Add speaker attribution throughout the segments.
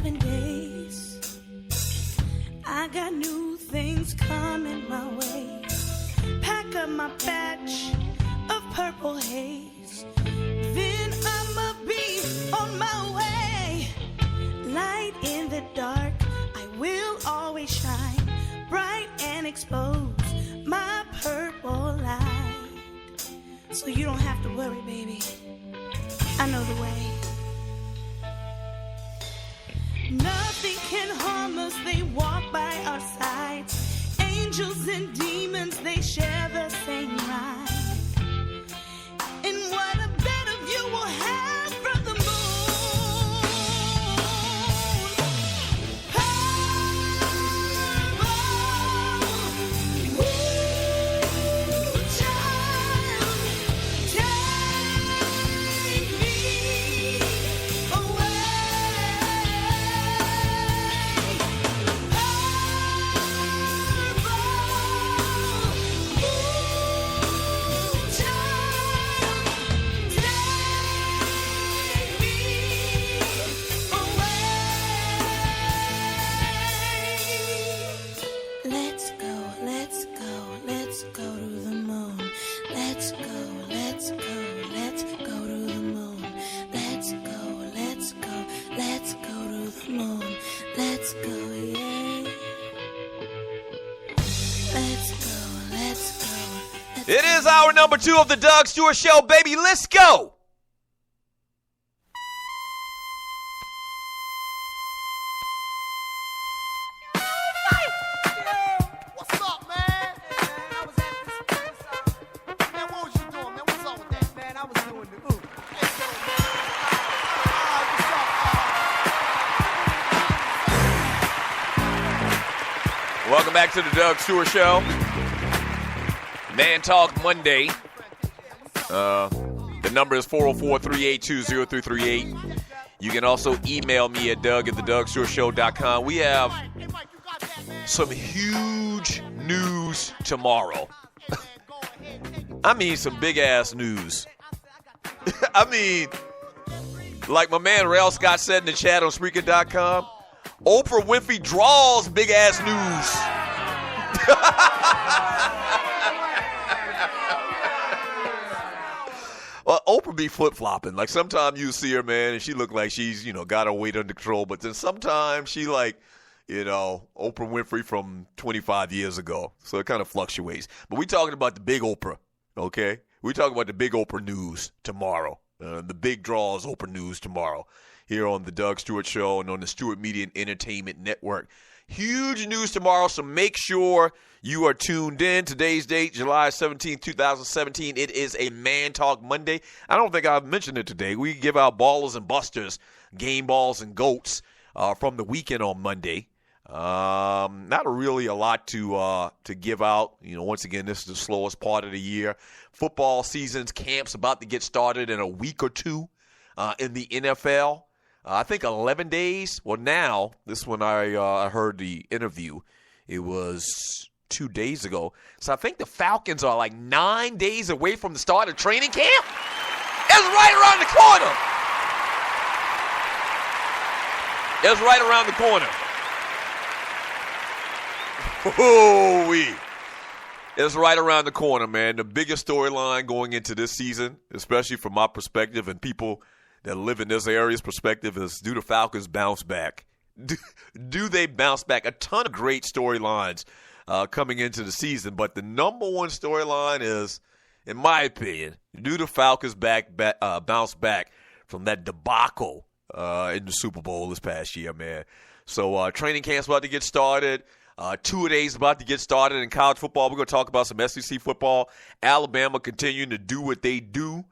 Speaker 1: 7 days. I got new things coming my way. Pack up my batch of purple haze. Then I'ma be on my way. Light in the dark, I will always shine. Bright and expose my purple light. So you don't have to worry, baby. I know the way. Nothing can harm us, they walk by our sides. Angels and demons, they share the same ride. And what a better view we'll have from the moon.
Speaker 2: It is hour number 2 of the Doug Stewart Show, baby. Let's go.
Speaker 3: What's up, man? I was at this place. Man, what was you doing, man? What's up with that? Man, I was doing the ooh. Hey, yo, man. What's up?
Speaker 2: Welcome back to the Doug Stewart Show. Man Talk Monday. The number is 404-382-0338. You can also email me at doug@thedugstewartshow.com. We have some huge news tomorrow. I mean, some big-ass news. I mean, like my man Rail Scott said in the chat on Spreaker.com, Oprah Winfrey draws big-ass news. Well, Oprah be flip-flopping. Like, sometimes you see her, man, and she look like she's, got her weight under control. But then sometimes she like, Oprah Winfrey from 25 years ago. So it kind of fluctuates. But we talking about the big Oprah, okay? We talking about the big Oprah news tomorrow. The big draws Oprah news tomorrow here on the Doug Stewart Show and on the Stewart Media and Entertainment Network. Huge news tomorrow, so make sure you are tuned in. Today's date, July 17, 2017. It is a Man Talk Monday. I don't think I've mentioned it today. We give out ballers and busters, game balls and goats from the weekend on Monday. Not really a lot to give out. Once again, this is the slowest part of the year. Football season's camp's about to get started in a week or two in the NFL. I think 11 days. Well, now, this when I heard the interview, it was 2 days ago. So I think the Falcons are like 9 days away from the start of training camp. It's right around the corner. It's right around the corner. Woo-wee. It's right around the corner, man. The biggest storyline going into this season, especially from my perspective and people that live in this area's perspective, is do the Falcons bounce back? Do they bounce back? A ton of great storylines coming into the season, but the number one storyline is, in my opinion, do the Falcons bounce back from that debacle in the Super Bowl this past year, man? So training camp's about to get started. 2 days about to get started in college football. We're going to talk about some SEC football. Alabama continuing to do what they do.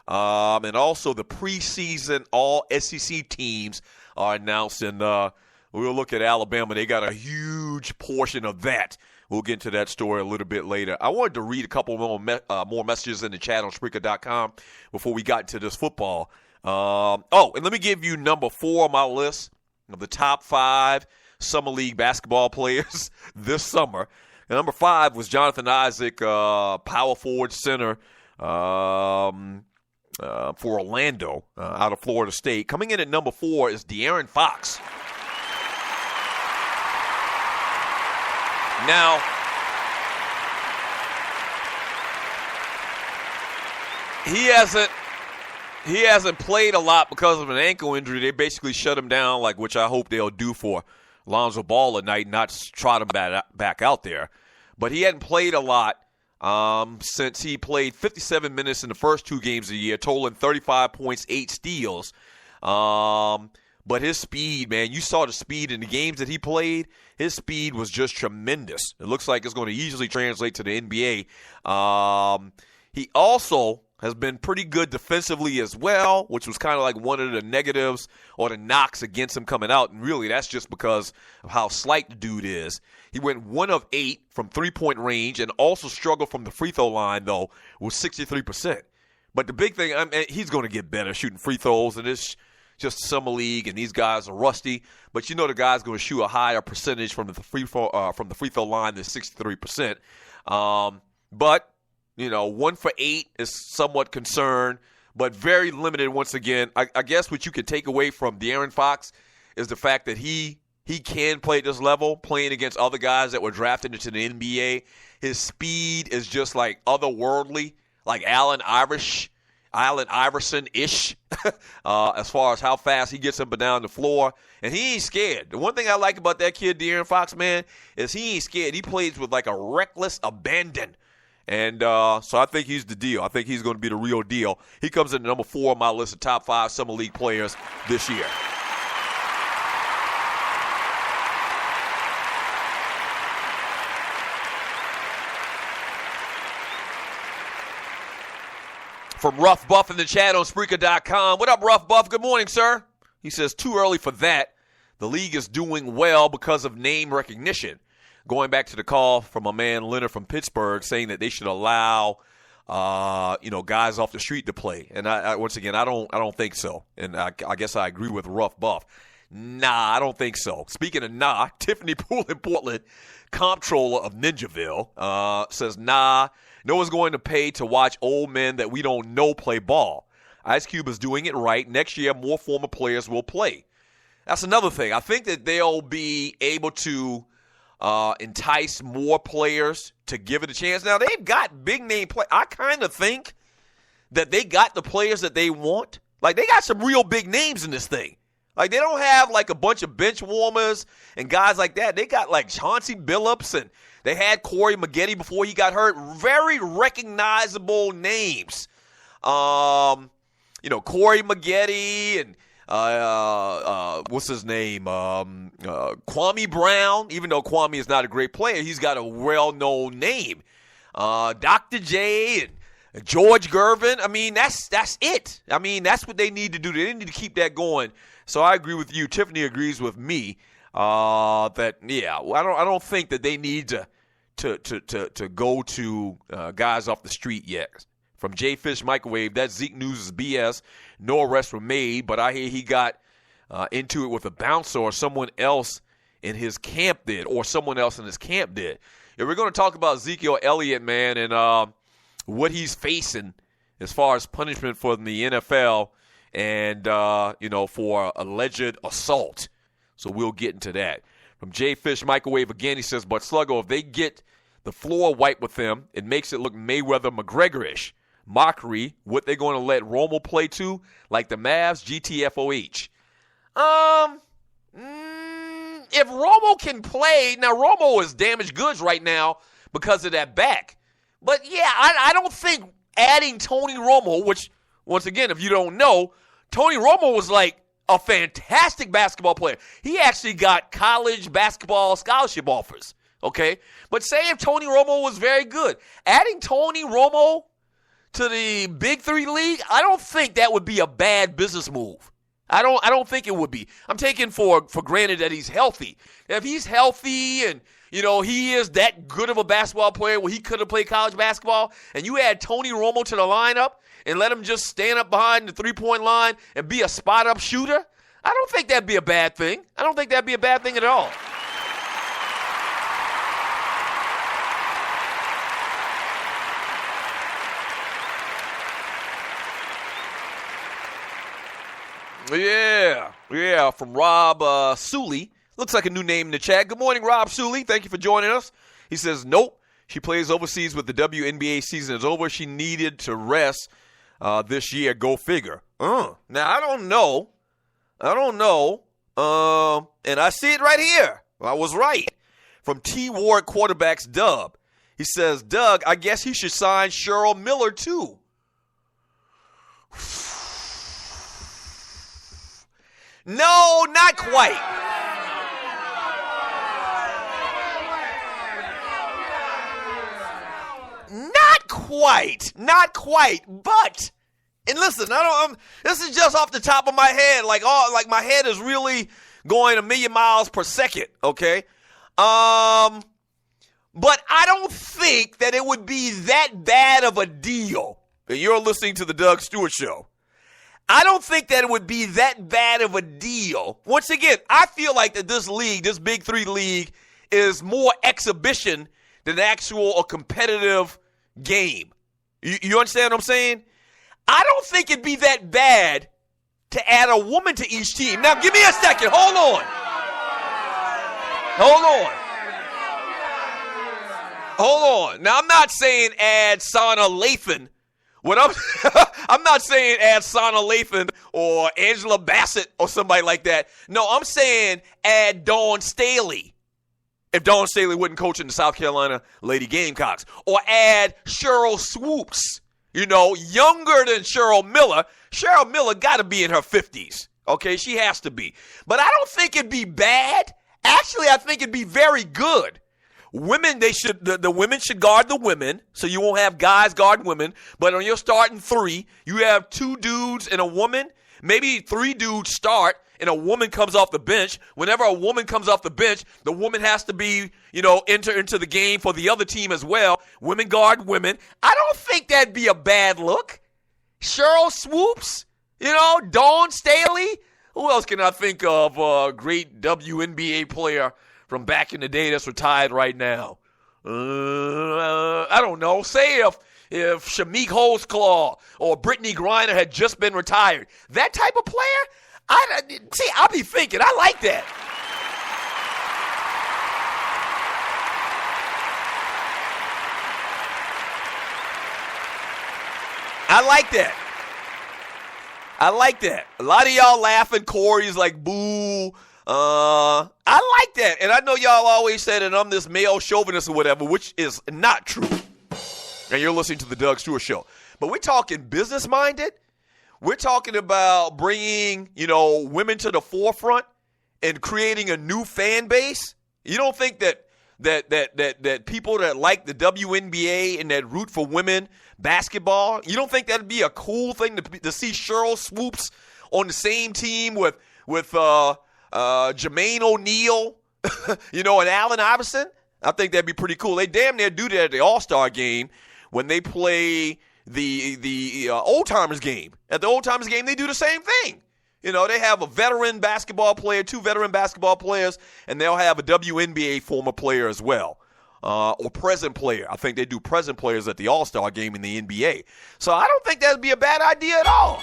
Speaker 2: And also the preseason all SEC teams are announced. And we'll look at Alabama. They got a huge portion of that. We'll get into that story a little bit later. I wanted to read a couple more messages in the chat on Spreaker.com before we got into this football. And let me give you number 4 on my list of the top 5 Summer League basketball players this summer. And number 5 was Jonathan Isaac, power forward center for Orlando out of Florida State. Coming in at number 4 is De'Aaron Fox Now, he hasn't played a lot because of an ankle injury. They basically shut him down, which I hope they'll do for Lonzo Ball tonight, not trot him back out there. But he hadn't played a lot since he played 57 minutes in the first 2 games of the year, totaling 35 points, 8 steals. But his speed, man, you saw the speed in the games that he played. His speed was just tremendous. It looks like it's going to easily translate to the NBA. He also has been pretty good defensively as well, which was kind of like one of the negatives or the knocks against him coming out. And really, that's just because of how slight the dude is. He went 1 of 8 from three-point range and also struggled from the free throw line, though, with 63%. But the big thing, he's going to get better shooting free throws, and it's just summer league, and these guys are rusty. But you know the guy's going to shoot a higher percentage from the free throw line than 63%. But 1 for 8 is somewhat concerned, but very limited once again. I guess what you can take away from De'Aaron Fox is the fact that he can play at this level, playing against other guys that were drafted into the NBA. His speed is just like otherworldly, like Allen Iverson-ish, as far as how fast he gets up and down the floor. And he ain't scared. The one thing I like about that kid, De'Aaron Fox, man, is he ain't scared. He plays with like a reckless abandon. And so I think he's the deal. I think he's going to be the real deal. He comes in at number 4 on my list of top 5 summer league players this year. From Rough Buff in the chat on Spreaker.com. What up, Rough Buff? Good morning, sir. He says, too early for that. The league is doing well because of name recognition. Going back to the call from my man Leonard from Pittsburgh saying that they should allow, guys off the street to play. And once again, I don't think so. And I guess I agree with Rough Buff. Nah, I don't think so. Speaking of Tiffany Poole in Portland, comptroller of Ninjaville, says no one's going to pay to watch old men that we don't know play ball. Ice Cube is doing it right. Next year, more former players will play. That's another thing. I think that they'll be able to entice more players to give it a chance. Now, they've got big-name players. I kind of think that they got the players that they want. Like, they got some real big names in this thing. Like, they don't have, like, a bunch of bench warmers and guys like that. They got, like, Chauncey Billups, and they had Corey Maggette before he got hurt. Very recognizable names. Corey Maggette and what's his name? Kwame Brown. Even though Kwame is not a great player, he's got a well-known name. Dr. J and George Gervin. I mean, that's it. I mean, that's what they need to do. They need to keep that going. So I agree with you. Tiffany agrees with me I don't think that they need to go to guys off the street yet. From J Fish Microwave, that Zeke news is BS. No arrests were made, but I hear he got into it with a bouncer or someone else in his camp did. If we're going to talk about Zeke Elliot, man, and what he's facing as far as punishment for the NFL and, for alleged assault. So we'll get into that. From J Fish Microwave again, he says, but Sluggo, if they get the floor wiped with them, it makes it look Mayweather-McGregor-ish. Mockery, what they going to let Romo play to, like the Mavs, GTFOH. If Romo can play, now Romo is damaged goods right now because of that back. But yeah, I don't think adding Tony Romo, which, once again, if you don't know, Tony Romo was like a fantastic basketball player. He actually got college basketball scholarship offers, okay? But say if Tony Romo was very good, adding Tony Romo to the Big Three League, I don't think that would be a bad business move. I don't think it would be. I'm taking for granted that he's healthy. If he's healthy and, he is that good of a basketball player where he could have played college basketball, and you add Tony Romo to the lineup and let him just stand up behind the three-point line and be a spot-up shooter, I don't think that'd be a bad thing. I don't think that'd be a bad thing at all. Yeah, from Rob Suley. Looks like a new name in the chat. Good morning, Rob Suley. Thank you for joining us. He says, nope. She plays overseas with the WNBA season is over. She needed to rest this year. Go figure. Now, I don't know. And I see it right here. I was right. From T. Ward Quarterbacks Dub. He says, Doug, I guess he should sign Cheryl Miller too. No, not quite. Not quite. But, and listen, this is just off the top of my head. Like my head is really going 1,000,000 miles per second. Okay. But I don't think that it would be that bad of a deal. You're listening to the Doug Stewart Show. I don't think that it would be that bad of a deal. Once again, I feel like that this league, this Big Three league, is more exhibition than actual or competitive game. You understand what I'm saying? I don't think it'd be that bad to add a woman to each team. Now, give me a second. Hold on. Now, I'm not saying add Sana Lathan. I'm not saying add Sana Lathan or Angela Bassett or somebody like that. No, I'm saying add Dawn Staley. If Dawn Staley wouldn't coach in the South Carolina Lady Gamecocks. Or add Cheryl Swoops, younger than Cheryl Miller. Cheryl Miller got to be in her 50s. Okay, she has to be. But I don't think it'd be bad. Actually, I think it'd be very good. Women, the women should guard the women, so you won't have guys guarding women. But on your starting three, you have 2 dudes and a woman. Maybe 3 dudes start, and a woman comes off the bench. Whenever a woman comes off the bench, the woman has to be, enter into the game for the other team as well. Women guard women. I don't think that'd be a bad look. Cheryl Swoops, Dawn Staley. Who else can I think of? A great WNBA player from back in the day that's retired right now. I don't know. Say if Shameik Holtzclaw or Brittany Griner had just been retired. That type of player, I'll be thinking, I like that. I like that. A lot of y'all laughing. Corey's like, boo. I like that. And I know y'all always say that I'm this male chauvinist or whatever, which is not true. And you're listening to the Doug Stewart Show. But we're talking business-minded. We're talking about bringing, women to the forefront and creating a new fan base. You don't think that people that like the WNBA and that root for women basketball, you don't think that'd be a cool thing to see Cheryl Swoops on the same team with Jermaine O'Neal, and Allen Iverson? I think that'd be pretty cool. They damn near do that at the All-Star game when they play the old-timers game. At the old-timers game, they do the same thing. They have a veteran basketball player, 2 veteran basketball players, and they'll have a WNBA former player as well, or present player. I think they do present players at the All-Star game in the NBA. So I don't think that would be a bad idea at all.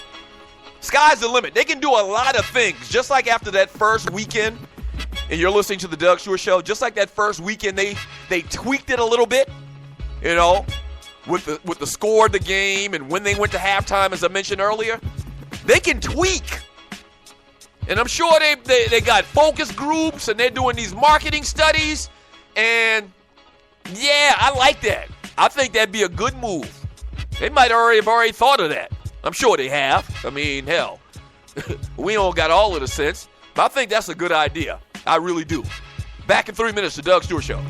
Speaker 2: Sky's the limit. They can do a lot of things, just like after that first weekend, and you're listening to the Doug Stewart Show, just like that first weekend, they tweaked it a little bit, with the score of the game and when they went to halftime, as I mentioned earlier. They can tweak. And I'm sure they got focus groups and they're doing these marketing studies. And, yeah, I like that. I think that'd be a good move. They might have already thought of that. I'm sure they have. I mean, hell, we don't got all of the sense. But I think that's a good idea. I really do. Back in 3 minutes, the Doug Stewart Show.